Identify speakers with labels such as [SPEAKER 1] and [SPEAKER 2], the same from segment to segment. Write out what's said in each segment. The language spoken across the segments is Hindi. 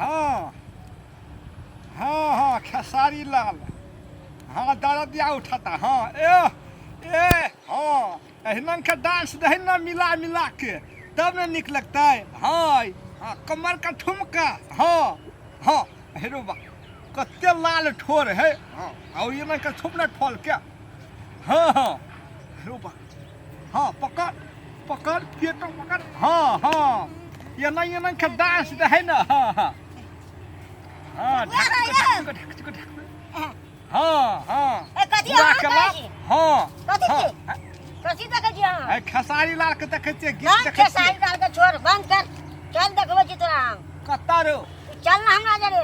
[SPEAKER 1] हाँ हाँ हाँ खेसारी लाल हाँ दरदिया उठाता हाँ ए हाँ एहना का डांस रहे ना मिला मिला के तब ना निक लगता है हाँ हाँ कमर का ठुमका हाँ हाँ हेरो बा कत्ते लाल ठोर है हाँ और ये ना का ठुमना ठोल क्या हाँ हाँ हेरो बा हाँ पकड़ पकड़ पेटो पकड़ हाँ हाँ ये ना का डांस रहे ना हाँ हाँ हाँ हाँ हाँ हाँ खेसारी लाल के देखे छियै गीत देखे
[SPEAKER 2] खेसारी लाल के छोड़ बंद कर चल देखबै छी तोरा हम
[SPEAKER 1] कत्ता रो
[SPEAKER 2] चल ना हमरा जरे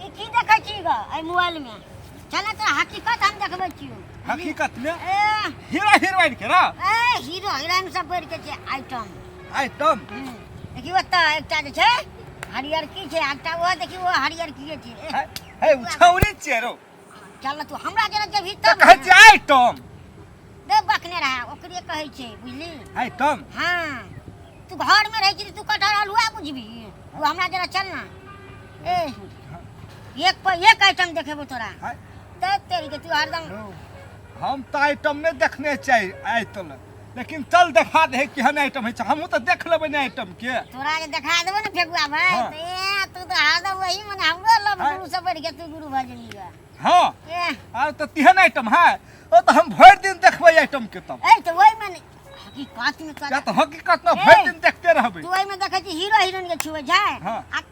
[SPEAKER 2] ई की देखै छी ग ए मोबाइल में चल तोरा हकीकत हम देखबै छी
[SPEAKER 1] हकीकत में हीरो हीरोइन के ना
[SPEAKER 2] ए हीरो हीरोइन सब बढ़ के छै आइटम
[SPEAKER 1] आइटम
[SPEAKER 2] देखियो त एकटा जे छै हरियर की छै एकटा वो देखियो वो हरियर की छै
[SPEAKER 1] हे उ छौरी छै रो
[SPEAKER 2] चल तू हमरा जरे जेबही तब
[SPEAKER 1] कहै छै आइटम
[SPEAKER 2] दे बकने रहा ओकरे कहै छै बुझली
[SPEAKER 1] आइटम
[SPEAKER 2] हां तू घर में रहै छी तू कटहर हलुआ बुझबी तू हमरा जरा चल ना ए एक पर एक आइटम देखेबो तोरा ते तेरी के तू हरदम
[SPEAKER 1] हम तो आइटम में देखने चाहिए आइटम लेकिन चल दिखा दे कि हन आइटम है हम तो देख लेबै ना आइटम के
[SPEAKER 2] तोरा के दिखा देबो ना फेकुआ भाई ए तू तो हरदम वही मन हमरो लब गुरु से बढ़ के तू गुरु भजनी गा
[SPEAKER 1] हां और तो तिहन आइटम है ओ तो हम भर दिन देखबै आइटम के तब
[SPEAKER 2] ए तो वही में हकीकत में
[SPEAKER 1] या तो हकीकत में भर दिन देखते रहबै
[SPEAKER 2] तू वही में देखै छी हीरो हीरोइन के छुबै छै आ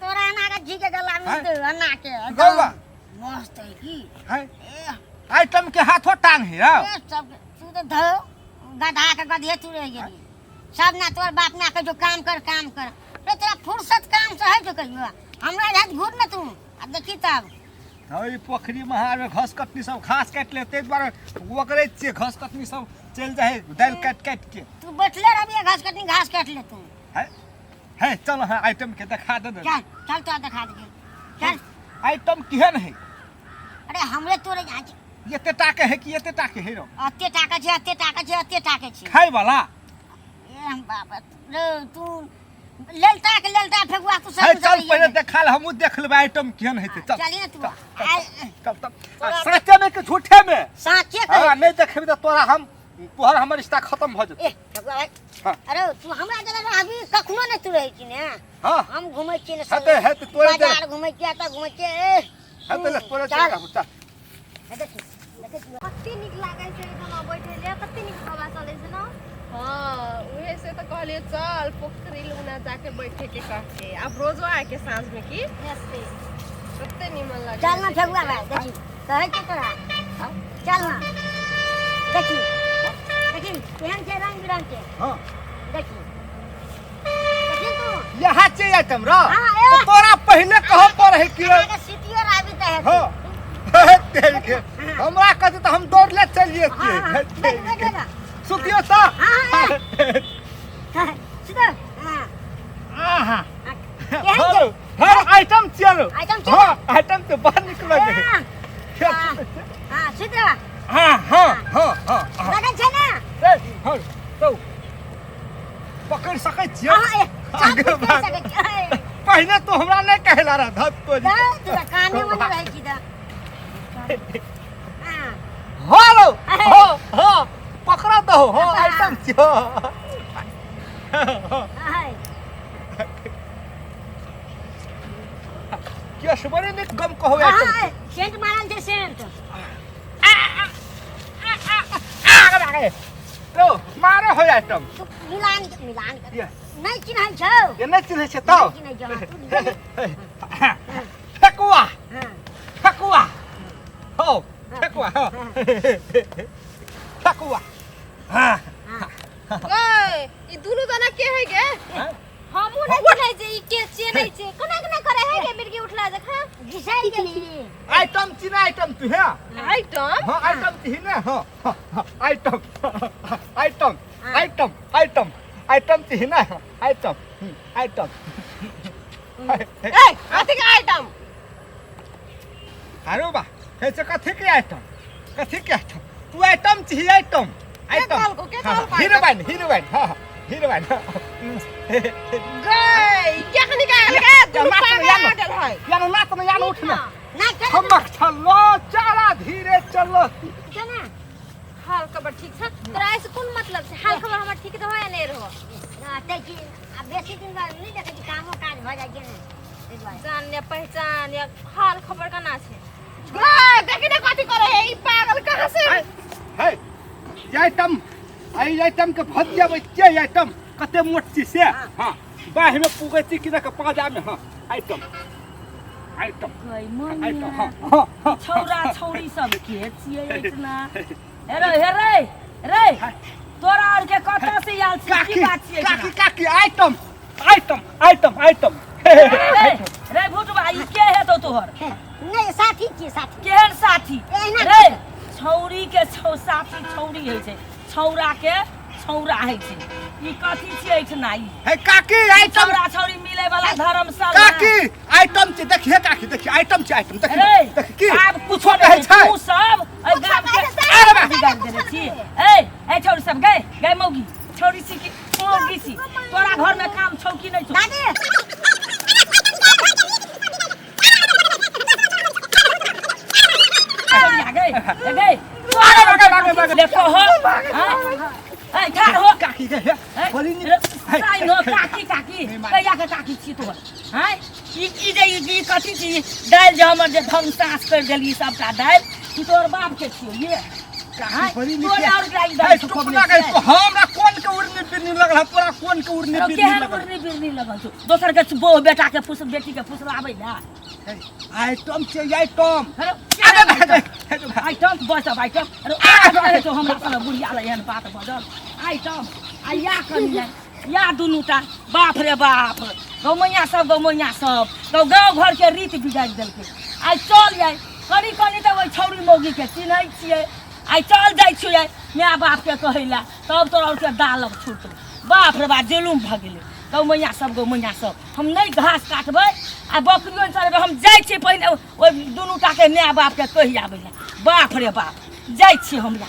[SPEAKER 2] तोरा एना के जी के गला में दे अन्ना के
[SPEAKER 1] गौवा
[SPEAKER 2] मस्त है की
[SPEAKER 1] है आइटम के हाथों टांग है
[SPEAKER 2] ए सब तू तो धो गधा के गधे तू रह गेली सब ना तोर बाप ना के जो काम कर रे तेरा फुर्सत काम से है जो कहियो हमरा हाथ घूर ना तू अब देखी तब
[SPEAKER 1] हई पोखरी महार में घास कटनी सब घास काट ले ते द्वारा ओकरे छे घास कटनी सब चल जाए दाल काट काट के
[SPEAKER 2] तू बैठले रहबी घास काट ले तू
[SPEAKER 1] है चल हां आइटम के दिखा दे
[SPEAKER 2] चल तो दिखा दे चल
[SPEAKER 1] आइटम केहन है
[SPEAKER 2] अरे हमरे तोरे यहाँ
[SPEAKER 1] एते टाके है कि एते टाके है रो
[SPEAKER 2] अते टाके छै
[SPEAKER 1] खाय वाला
[SPEAKER 2] ए बाबा रे तू लेलता फेकुआ तू सब
[SPEAKER 1] चल पहले देखा ले हमहु देख लेबै आइटम केहन है चल
[SPEAKER 2] चलिए ना तू
[SPEAKER 1] चल सच्चे में कि झूठे में
[SPEAKER 2] साचे
[SPEAKER 1] हां नहीं देखबी त तोरा हम तोहर हमर रिश्ता खत्म भ जेतै
[SPEAKER 2] ए फेकुआ भाई अरे तू हमरा जरा अभी कखनो नहीं तू रहै छी ने
[SPEAKER 1] हां
[SPEAKER 2] हम घुमै छी ने
[SPEAKER 1] सब है त तोरे
[SPEAKER 2] बाजार घुमै छी त घुमै छी
[SPEAKER 1] है त तोरे चल
[SPEAKER 3] कत्ते निक लागै छै एकदम बैठले कत्ते निक हवा चलै छै न हां उहे से त कहलिए चल पोखरी लुना जाके बैठे के कहके अब रोजो आके साँझ में की ऐसे कत्ते निमन लागे
[SPEAKER 2] चल ना फेकुआ भाई देखी कहै छै तोरा चल ना देखी केहन छै रंग बिरंग के
[SPEAKER 1] हां
[SPEAKER 2] देखी तू
[SPEAKER 1] यहाँ छै आइटम रो
[SPEAKER 2] हां
[SPEAKER 1] तो तोरा पहले कह पर है कि
[SPEAKER 2] सिटियो राबी त है
[SPEAKER 1] हां तेल के हमरा कहते तो हम दौड़ ले चलिए थे सुतियो सा
[SPEAKER 2] सीधा
[SPEAKER 1] हां हर आइटम चलो हां आइटम तो बाहर निकल गए
[SPEAKER 2] हां सीधा
[SPEAKER 1] हां
[SPEAKER 2] लगन छै ना
[SPEAKER 1] ए हां तो पकड़ सकै छियै
[SPEAKER 2] आगे
[SPEAKER 1] पहले तो हमरा नहीं कहला रहा धत तो
[SPEAKER 2] तू काने में रहै छी द
[SPEAKER 1] हेलो हो पकड़ा दो हो आइटम छियो क्या सबरे ने गम कहो आइटम
[SPEAKER 2] सेंट मारल छै सेंट
[SPEAKER 1] आगे लो मारो हो आइटम
[SPEAKER 2] मिलान नहीं चिन्है छौ
[SPEAKER 1] ये नहीं चिन्है छै तो फेकुआ हो फेकुआ हां
[SPEAKER 3] ओए ई दुनु जना के है गे हमहु नहीं चिन्है छै ई के चिन्है छै कोना करे है गे मिर्गी उठला देखा
[SPEAKER 2] घिसाई गेली
[SPEAKER 1] आइटम चिन्ह आइटम तू है
[SPEAKER 3] आइटम
[SPEAKER 1] हां आइटम तू ना हां आइटम तू ना आइटम
[SPEAKER 3] ए कथि के आइटम
[SPEAKER 1] अरे बा कैसे कथि के आइटम तू आइटम चाहिए आइटम हीरोइन हां हीरोइन
[SPEAKER 3] गई क्या निकाल के तू पागल है
[SPEAKER 1] यार ना तो यार उठ ना
[SPEAKER 2] ना कर
[SPEAKER 1] हमक चलो चारा धीरे चलो
[SPEAKER 2] ना
[SPEAKER 3] हाल खबर ठीक छ तोरा ऐसे कौन मतलब से हाल खबर हमर ठीक तो है नहीं रहो
[SPEAKER 2] ना ते की अब बेसी दिन बाद नहीं देखे कि कामो काज भ जाय के ने
[SPEAKER 3] जान या पहचान या हाल खबर का ना छे गा देखि ने कथि करे है ई पागल कहां से
[SPEAKER 1] है आइटम आई आइटम के भज जाबै के आइटम कते मोटची से हां बाह में पुगैती कि के पाजा में हां आइटम आइटम आइटम हां
[SPEAKER 4] छौरा छौरी सब के छियै इतना रे तोरा और के कतौ से आल छी की बात छियै
[SPEAKER 1] काकी काकी आइटम आइटम आइटम आइटम
[SPEAKER 4] रे भुटबा ई के है तो तोहर
[SPEAKER 2] नहीं साथी की साथी
[SPEAKER 4] केहन साथी रे छौरी के साथी छौरी है छै छौरा के छौरा है छै ई कथि छियै इतना ई
[SPEAKER 1] है काकी आइटम
[SPEAKER 4] छौरा छौरी मिले वाला धर्मशाला
[SPEAKER 1] काकी आइटम छै देखिए काकी देखिए आइटम छै आइटम
[SPEAKER 4] रे
[SPEAKER 1] देखिए
[SPEAKER 4] आब कुछो नहीं तू सब ए गाम के बिगाड़ देने छी ए छौरी सब गए मौगी छौरी सी की मौगी सी तोरा घर में काम छौ की नहीं छौ
[SPEAKER 2] दादी
[SPEAKER 4] गए देखो हो ए ठाड़ हो
[SPEAKER 1] काकी के बोली
[SPEAKER 4] साइन हो काकी काकी कहिया के काकी छी तोहर हैं ई जे ई कथि छी दाल जे हमर जे धम सास कर देली सबटा दाल तू तोर बाप के छियो ये
[SPEAKER 1] काकी बोली
[SPEAKER 4] तोर और गाई दाल
[SPEAKER 1] तो हमरा कोन के उड़नी बिरनी लगल पूरा कोन के उड़नी बिरनी
[SPEAKER 4] केहन
[SPEAKER 1] लगल
[SPEAKER 4] उड़नी बिरनी लगल छौ दोसर के बो बेटा के फुस बेटी के फुसलाबै ना
[SPEAKER 1] आइटम छै आइटम
[SPEAKER 4] आइटम बस अब आइटम अरे तो हमरा सन बुढ़िया ले एहन बात बदल आइटम आ या कनी या दुनूटा बाप रे बाप गौमैया सब गाँव घर के रीत बिगाड़ देलकै आई चल जाए कनी कनी तो ओहि छौरी मौगी के चिन्है छियै आई चल जाइ छियै माय बाप के कहैला तब तोरा के दालक छूट बाप रे बाप जुलुम भ गेलै गौमैया सब हम नहीं घास काटबै आ बकरियों चलबै हम जाइ छी पहिले ओहि दुनूटा के माय बाप के कहि आबै बाप रे बाप जाइ छी हमरा